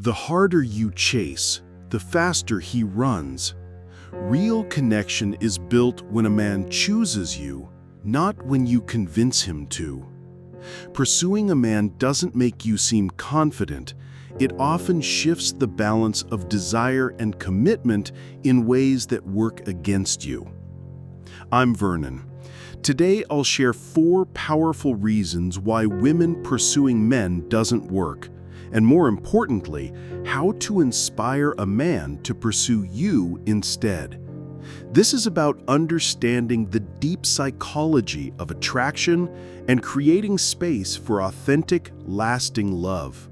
The harder you chase, the faster he runs. Real connection is built when a man chooses you, not when you convince him to. Pursuing a man doesn't make you seem confident. It often shifts the balance of desire and commitment in ways that work against you. I'm Vernon. Today I'll share 4 powerful reasons why women pursuing men doesn't work, and more importantly, how to inspire a man to pursue you instead. This is about understanding the deep psychology of attraction and creating space for authentic, lasting love.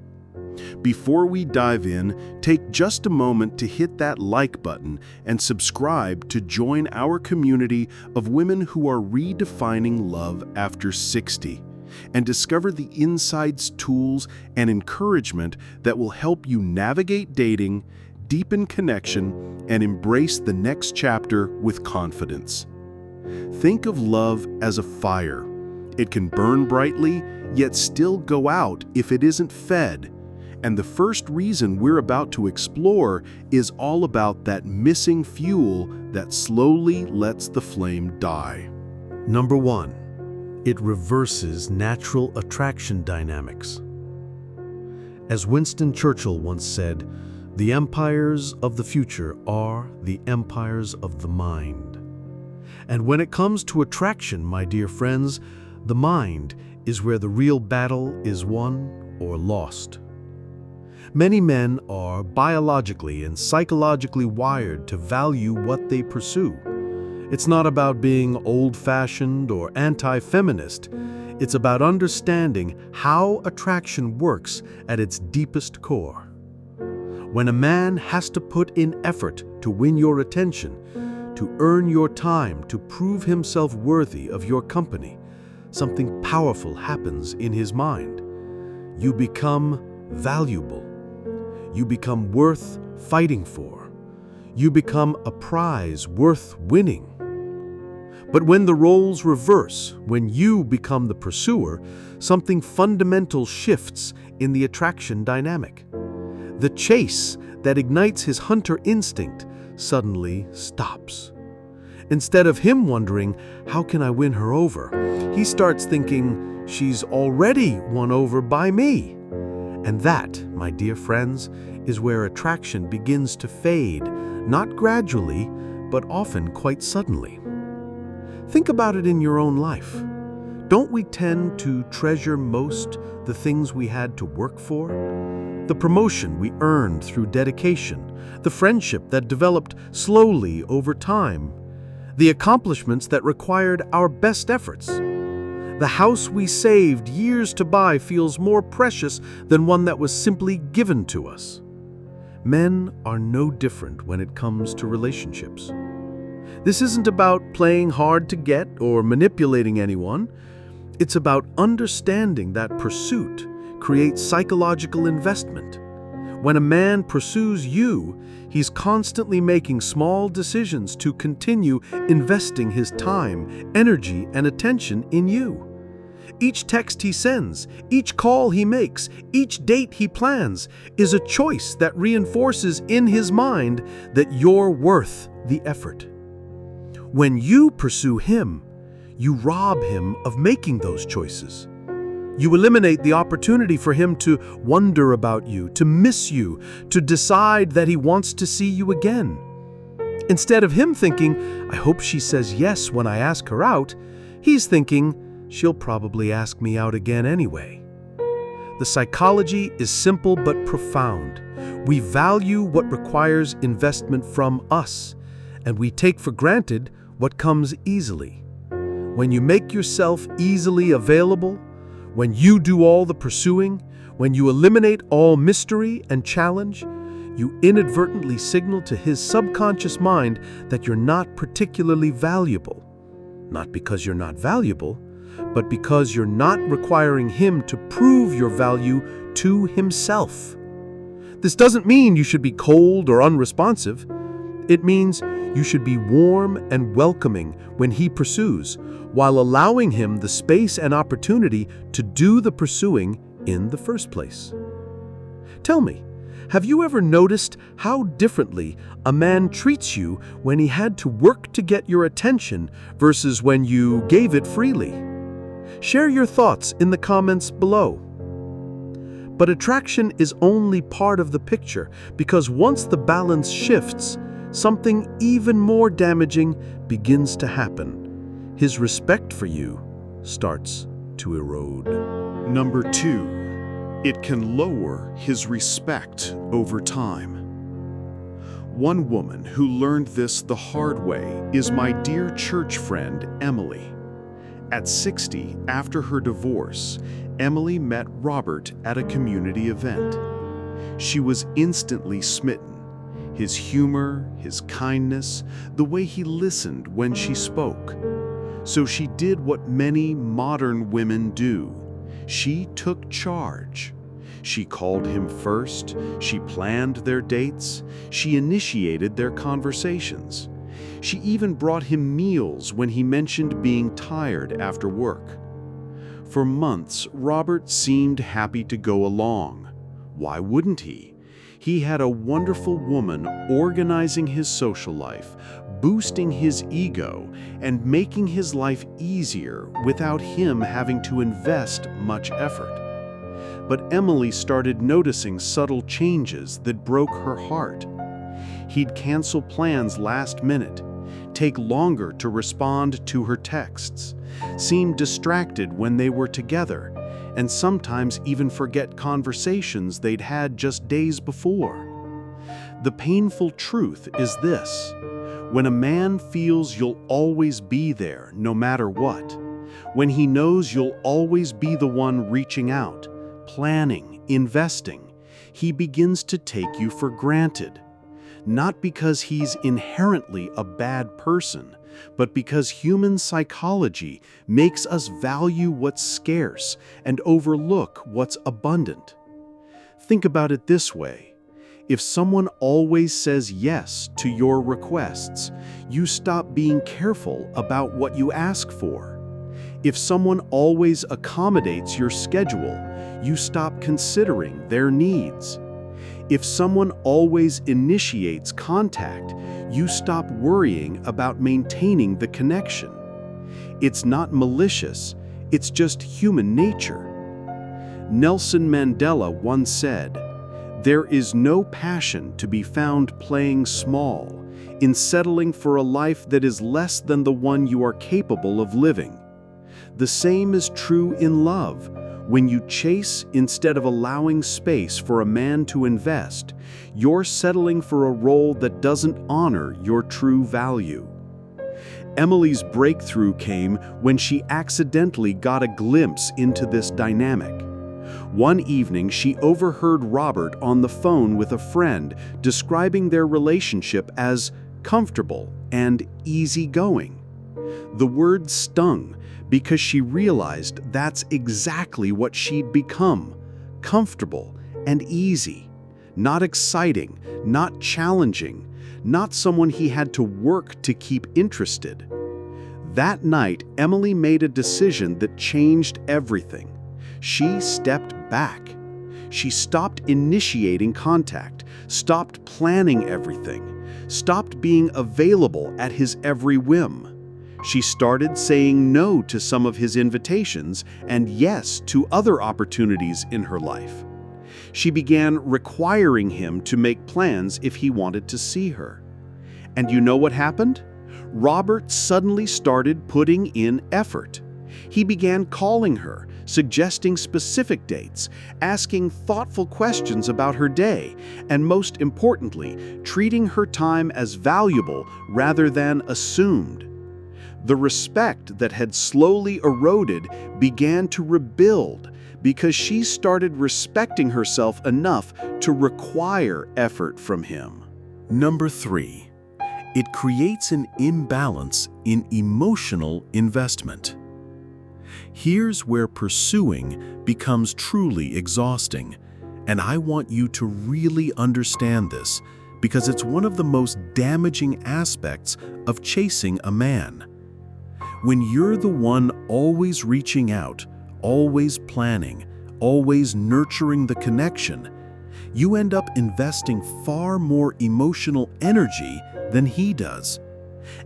Before we dive in, take just a moment to hit that like button and subscribe to join our community of women who are redefining love after 60, and discover the insights, tools, and encouragement that will help you navigate dating, deepen connection, and embrace the next chapter with confidence. Think of love as a fire. It can burn brightly, yet still go out if it isn't fed. And the first reason we're about to explore is all about that missing fuel that slowly lets the flame die. Number 1. It reverses natural attraction dynamics. As Winston Churchill once said, "The empires of the future are the empires of the mind." And when it comes to attraction, my dear friends, the mind is where the real battle is won or lost. Many men are biologically and psychologically wired to value what they pursue. It's not about being old-fashioned or anti-feminist. It's about understanding how attraction works at its deepest core. When a man has to put in effort to win your attention, to earn your time, to prove himself worthy of your company, something powerful happens in his mind. You become valuable. You become worth fighting for. You become a prize worth winning. But when the roles reverse, when you become the pursuer, something fundamental shifts in the attraction dynamic. The chase that ignites his hunter instinct suddenly stops. Instead of him wondering, "How can I win her over?" he starts thinking, "She's already won over by me." And that, my dear friends, is where attraction begins to fade, not gradually, but often quite suddenly. Think about it in your own life. Don't we tend to treasure most the things we had to work for? The promotion we earned through dedication, the friendship that developed slowly over time, the accomplishments that required our best efforts. The house we saved years to buy feels more precious than one that was simply given to us. Men are no different when it comes to relationships. This isn't about playing hard to get or manipulating anyone. It's about understanding that pursuit creates psychological investment. When a man pursues you, he's constantly making small decisions to continue investing his time, energy, and attention in you. Each text he sends, each call he makes, each date he plans is a choice that reinforces in his mind that you're worth the effort. When you pursue him, you rob him of making those choices. You eliminate the opportunity for him to wonder about you, to miss you, to decide that he wants to see you again. Instead of him thinking, "I hope she says yes when I ask her out," he's thinking, "She'll probably ask me out again anyway." The psychology is simple but profound. We value what requires investment from us, and we take for granted what comes easily. When you make yourself easily available, when you do all the pursuing, when you eliminate all mystery and challenge, you inadvertently signal to his subconscious mind that you're not particularly valuable. Not because you're not valuable, but because you're not requiring him to prove your value to himself. This doesn't mean you should be cold or unresponsive. It means you should be warm and welcoming when he pursues, while allowing him the space and opportunity to do the pursuing in the first place. Tell me, Have you ever noticed how differently a man treats you when he had to work to get your attention versus when you gave it freely? Share your thoughts in the comments below. But attraction is only part of the picture, because once the balance shifts, something even more damaging begins to happen. His respect for you starts to erode. Number 2, it can lower his respect over time. One woman who learned this the hard way is my dear church friend, Emily. At 60, after her divorce, Emily met Robert at a community event. She was instantly smitten. His humor, his kindness, the way he listened when she spoke. So she did what many modern women do. She took charge. She called him first, she planned their dates, she initiated their conversations. She even brought him meals when he mentioned being tired after work. For months, Robert seemed happy to go along. Why wouldn't he? He had a wonderful woman organizing his social life, boosting his ego, and making his life easier without him having to invest much effort. But Emily started noticing subtle changes that broke her heart. He'd cancel plans last minute, take longer to respond to her texts, seem distracted when they were together, and sometimes even forget conversations they'd had just days before. The painful truth is this: when a man feels you'll always be there no matter what, when he knows you'll always be the one reaching out, planning, investing, he begins to take you for granted. Not because he's inherently a bad person, but because human psychology makes us value what's scarce and overlook what's abundant. Think about it this way: if someone always says yes to your requests, you stop being careful about what you ask for. If someone always accommodates your schedule, you stop considering their needs. If someone always initiates contact, you stop worrying about maintaining the connection. It's not malicious, it's just human nature. Nelson Mandela once said, "There is no passion to be found playing small, in settling for a life that is less than the one you are capable of living." The same is true in love. When you chase instead of allowing space for a man to invest, you're settling for a role that doesn't honor your true value. Emily's breakthrough came when she accidentally got a glimpse into this dynamic. One evening, she overheard Robert on the phone with a friend describing their relationship as comfortable and easygoing. The word stung, because she realized that's exactly what she'd become: comfortable and easy. Not exciting, not challenging, not someone he had to work to keep interested. That night, Emily made a decision that changed everything. She stepped back. She stopped initiating contact, stopped planning everything, stopped being available at his every whim. She started saying no to some of his invitations and yes to other opportunities in her life. She began requiring him to make plans if he wanted to see her. And you know what happened? Robert suddenly started putting in effort. He began calling her, suggesting specific dates, asking thoughtful questions about her day, and most importantly, treating her time as valuable rather than assumed. The respect that had slowly eroded began to rebuild because she started respecting herself enough to require effort from him. Number 3, it creates an imbalance in emotional investment. Here's where pursuing becomes truly exhausting, and I want you to really understand this because it's one of the most damaging aspects of chasing a man. When you're the one always reaching out, always planning, always nurturing the connection, You end up investing far more emotional energy than he does.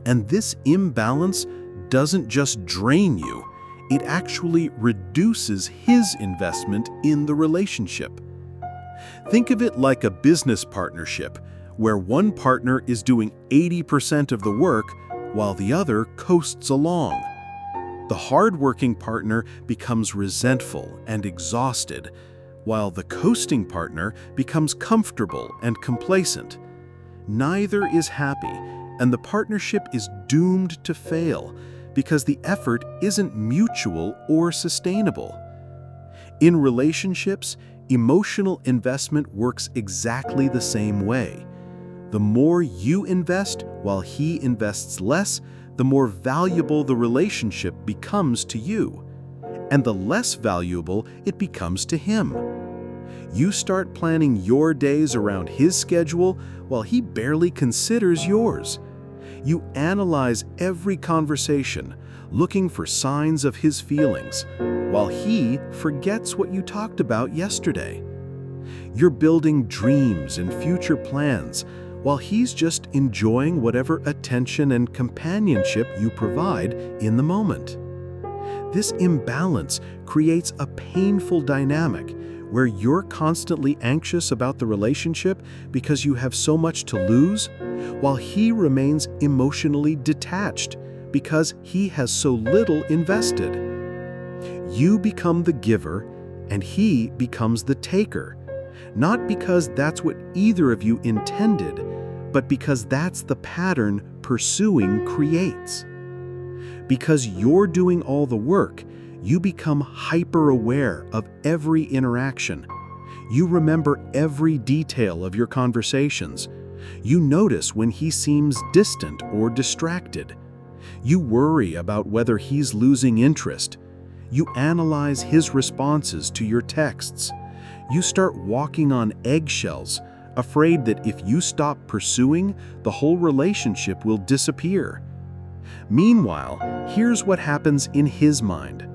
And this imbalance doesn't just drain you, it actually reduces his investment in the relationship. Think of it like a business partnership, where one partner is doing 80% of the work while the other coasts along. The hard-working partner becomes resentful and exhausted, while the coasting partner becomes comfortable and complacent. Neither is happy, and the partnership is doomed to fail because the effort isn't mutual or sustainable. In relationships, emotional investment works exactly the same way. The more you invest while he invests less, the more valuable the relationship becomes to you, and the less valuable it becomes to him. You start planning your days around his schedule while he barely considers yours. You analyze every conversation, looking for signs of his feelings, while he forgets what you talked about yesterday. You're building dreams and future plans, while he's just enjoying whatever attention and companionship you provide in the moment. This imbalance creates a painful dynamic where you're constantly anxious about the relationship because you have so much to lose, while he remains emotionally detached because he has so little invested. You become the giver and he becomes the taker, not because that's what either of you intended, but because that's the pattern pursuing creates. Because you're doing all the work, you become hyper-aware of every interaction. You remember every detail of your conversations. You notice when he seems distant or distracted. You worry about whether he's losing interest. You analyze his responses to your texts. You start walking on eggshells, afraid that if you stop pursuing, the whole relationship will disappear. Meanwhile, here's what happens in his mind.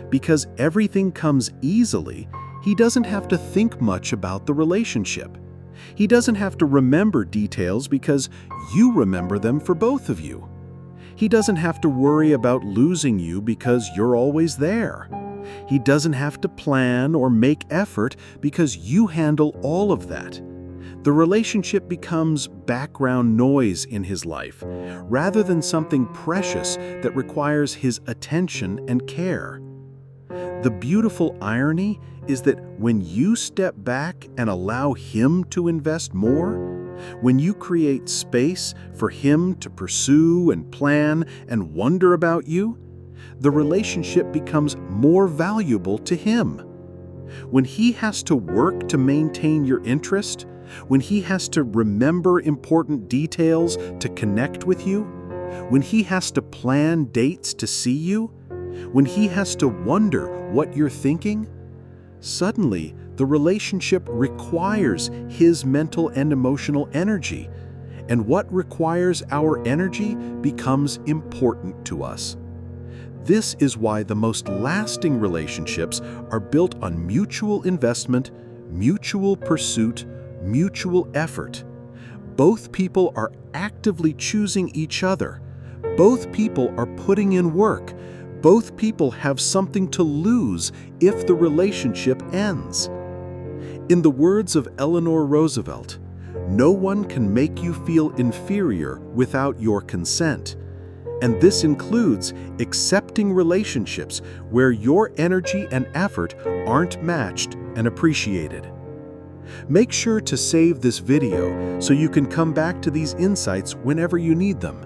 Because everything comes easily, he doesn't have to think much about the relationship. He doesn't have to remember details because you remember them for both of you. He doesn't have to worry about losing you because you're always there. He doesn't have to plan or make effort because you handle all of that. The relationship becomes background noise in his life, rather than something precious that requires his attention and care. The beautiful irony is that when you step back and allow him to invest more, when you create space for him to pursue and plan and wonder about you, the relationship becomes more valuable to him. When he has to work to maintain your interest, when he has to remember important details to connect with you, when he has to plan dates to see you, when he has to wonder what you're thinking, suddenly the relationship requires his mental and emotional energy, and what requires our energy becomes important to us. This is why the most lasting relationships are built on mutual investment, mutual pursuit, mutual effort. Both people are actively choosing each other. Both people are putting in work. Both people have something to lose if the relationship ends. In the words of Eleanor Roosevelt, "No one can make you feel inferior without your consent." And this includes accepting relationships where your energy and effort aren't matched and appreciated. Make sure to save this video so you can come back to these insights whenever you need them.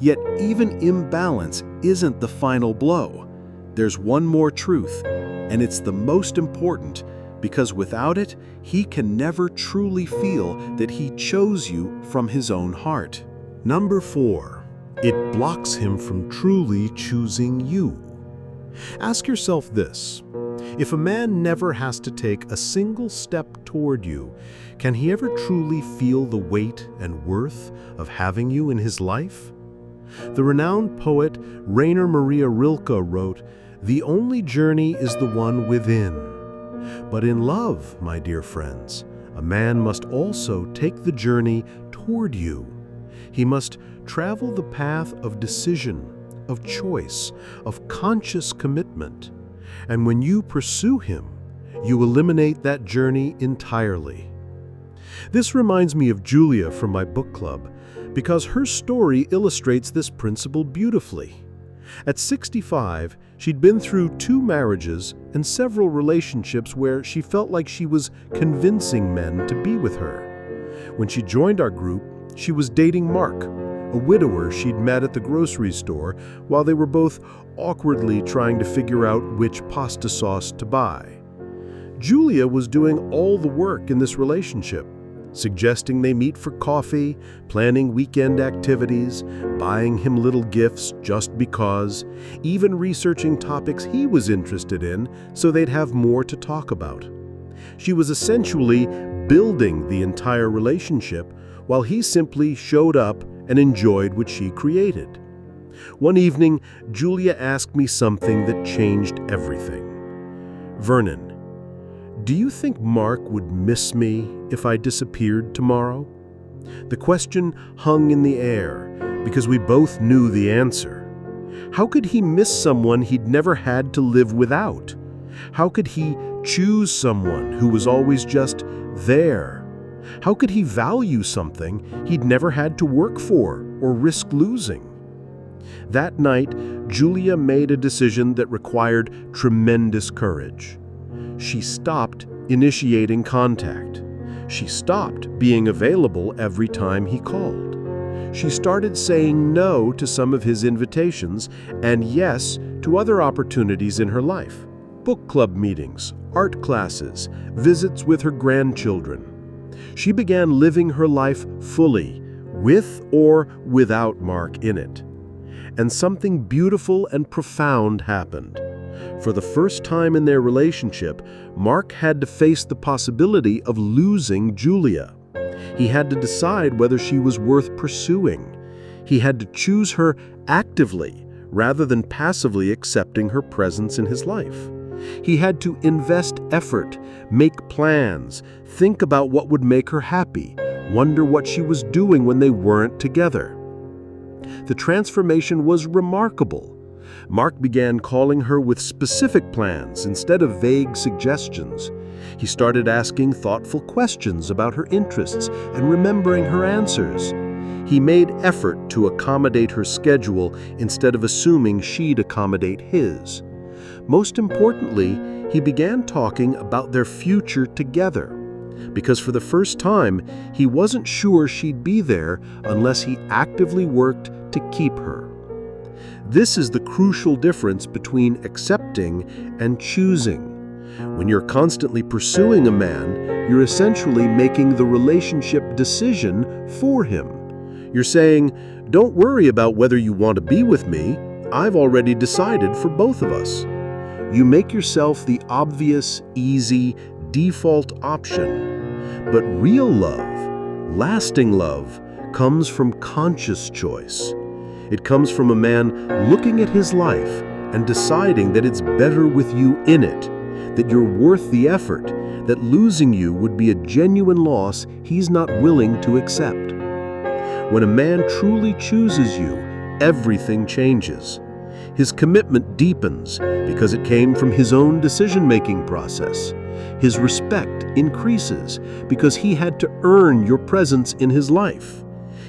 Yet even imbalance isn't the final blow. There's one more truth, and it's the most important, because without it, he can never truly feel that he chose you from his own heart. Number 4. It blocks him from truly choosing you. Ask yourself this: if a man never has to take a single step toward you, can he ever truly feel the weight and worth of having you in his life? The renowned poet Rainer Maria Rilke wrote, "The only journey is the one within." But in love, my dear friends, a man must also take the journey toward you. He must travel the path of decision, of choice, of conscious commitment. And when you pursue him, you eliminate that journey entirely. This reminds me of Julia from my book club, because her story illustrates this principle beautifully. At 65, she'd been through 2 marriages and several relationships where she felt like she was convincing men to be with her. When she joined our group, she was dating Mark, a widower she'd met at the grocery store while they were both awkwardly trying to figure out which pasta sauce to buy. Julia was doing all the work in this relationship, suggesting they meet for coffee, planning weekend activities, buying him little gifts just because, even researching topics he was interested in so they'd have more to talk about. She was essentially building the entire relationship while he simply showed up and enjoyed what she created. One evening, Julia asked me something that changed everything. "Vernon, do you think Mark would miss me if I disappeared tomorrow?" The question hung in the air because we both knew the answer. How could he miss someone he'd never had to live without? How could he choose someone who was always just there? How could he value something he'd never had to work for or risk losing? That night, Julia made a decision that required tremendous courage. She stopped initiating contact. She stopped being available every time he called. She started saying no to some of his invitations and yes to other opportunities in her life: book club meetings, art classes, visits with her grandchildren. She began living her life fully, with or without Mark in it. And something beautiful and profound happened. For the first time in their relationship, Mark had to face the possibility of losing Julia. He had to decide whether she was worth pursuing. He had to choose her actively rather than passively accepting her presence in his life. He had to invest effort, make plans, think about what would make her happy, wonder what she was doing when they weren't together. The transformation was remarkable. Mark began calling her with specific plans instead of vague suggestions. He started asking thoughtful questions about her interests and remembering her answers. He made effort to accommodate her schedule instead of assuming she'd accommodate his. Most importantly, he began talking about their future together, because for the first time, he wasn't sure she'd be there unless he actively worked to keep her. This is the crucial difference between accepting and choosing. When you're constantly pursuing a man, you're essentially making the relationship decision for him. You're saying, "Don't worry about whether you want to be with me. I've already decided for both of us." You make yourself the obvious, easy, default option. But real love, lasting love, comes from conscious choice. It comes from a man looking at his life and deciding that it's better with you in it, that you're worth the effort, that losing you would be a genuine loss he's not willing to accept. When a man truly chooses you, everything changes. His commitment deepens because it came from his own decision-making process. His respect increases because he had to earn your presence in his life.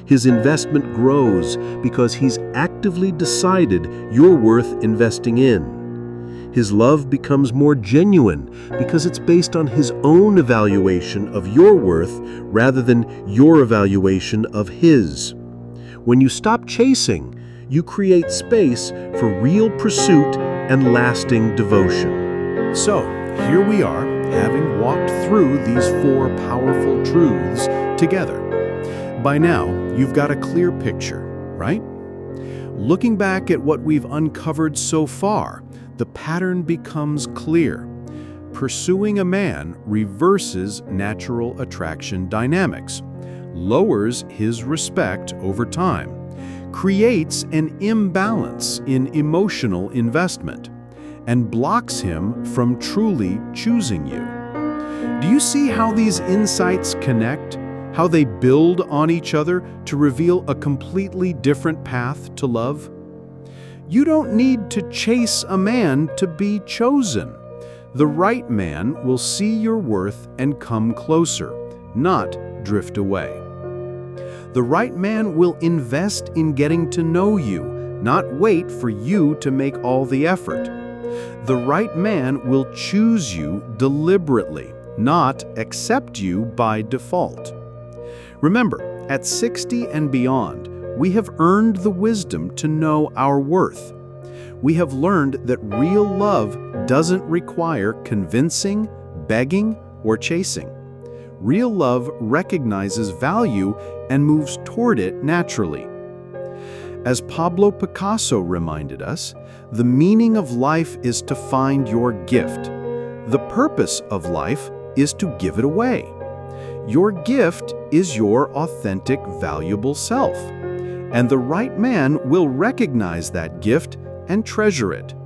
His investment grows because he's actively decided you're worth investing in. His love becomes more genuine because it's based on his own evaluation of your worth rather than your evaluation of his. When you stop chasing, you create space for real pursuit and lasting devotion. So, here we are, having walked through these 4 powerful truths together. By now, you've got a clear picture, right? Looking back at what we've uncovered so far, the pattern becomes clear. Pursuing a man reverses natural attraction dynamics, lowers his respect over time, creates an imbalance in emotional investment, and blocks him from truly choosing you. Do you see how these insights connect? How they build on each other to reveal a completely different path to love? You don't need to chase a man to be chosen. The right man will see your worth and come closer, not drift away. The right man will invest in getting to know you, not wait for you to make all the effort. The right man will choose you deliberately, not accept you by default. Remember, at 60 and beyond, we have earned the wisdom to know our worth. We have learned that real love doesn't require convincing, begging, or chasing. Real love recognizes value and moves toward it naturally. As Pablo Picasso reminded us, the meaning of life is to find your gift. The purpose of life is to give it away. Your gift is your authentic, valuable self. And the right man will recognize that gift and treasure it.